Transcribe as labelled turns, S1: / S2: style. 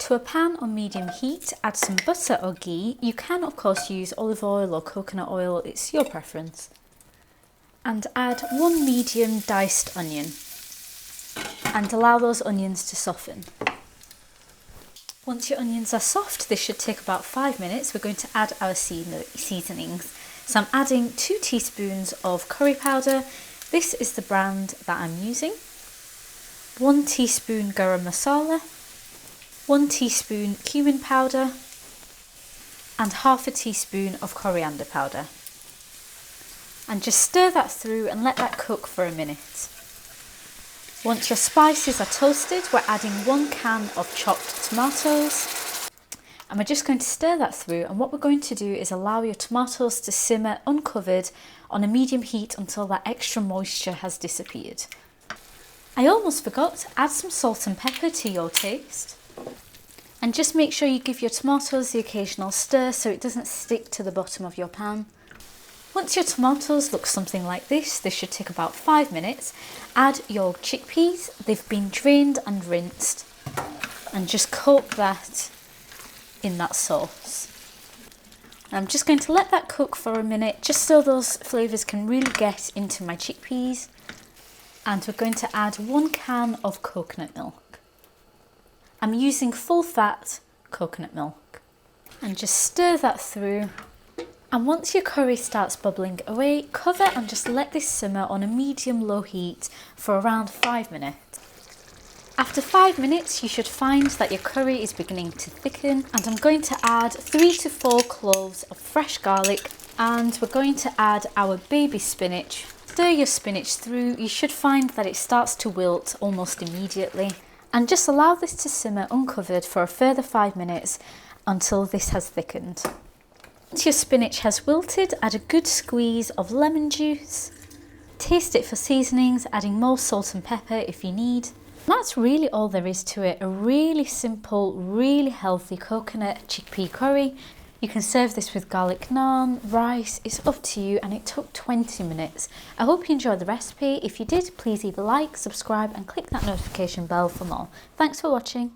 S1: To a pan on medium heat, add some butter or ghee. You can of course use olive oil or coconut oil, it's your preference. And add 1 medium diced onion and allow those onions to soften. Once your onions are soft, this should take about 5 minutes. We're going to add our seasonings. So I'm adding 2 teaspoons of curry powder. This is the brand that I'm using. 1 teaspoon garam masala, 1 teaspoon cumin powder, and half a teaspoon of coriander powder. And just stir that through and let that cook for a minute. Once your spices are toasted, we're adding 1 can of chopped tomatoes. And we're just going to stir that through, and what we're going to do is allow your tomatoes to simmer uncovered on a medium heat until that extra moisture has disappeared. I almost forgot, add some salt and pepper to your taste. And just make sure you give your tomatoes the occasional stir so it doesn't stick to the bottom of your pan. Once your tomatoes look something like this should take about 5 minutes. Add your chickpeas, they've been drained and rinsed, and just coat that in that sauce. I'm just going to let that cook for a minute just so those flavours can really get into my chickpeas. And we're going to add 1 can of coconut milk. I'm using full fat coconut milk. And just stir that through. And once your curry starts bubbling away, cover and just let this simmer on a medium-low heat for around 5 minutes. After 5 minutes, you should find that your curry is beginning to thicken, and I'm going to add 3 to 4 cloves of fresh garlic, and we're going to add our baby spinach. Stir your spinach through, you should find that it starts to wilt almost immediately, and just allow this to simmer uncovered for a further 5 minutes until this has thickened. Once your spinach has wilted, add a good squeeze of lemon juice. Taste it for seasonings, adding more salt and pepper if you need. That's really all there is to it. A really simple, really healthy coconut chickpea curry. You can serve this with garlic naan, rice, it's up to you, and it took 20 minutes. I hope you enjoyed the recipe. If you did, please either like, subscribe and click that notification bell for more. Thanks for watching.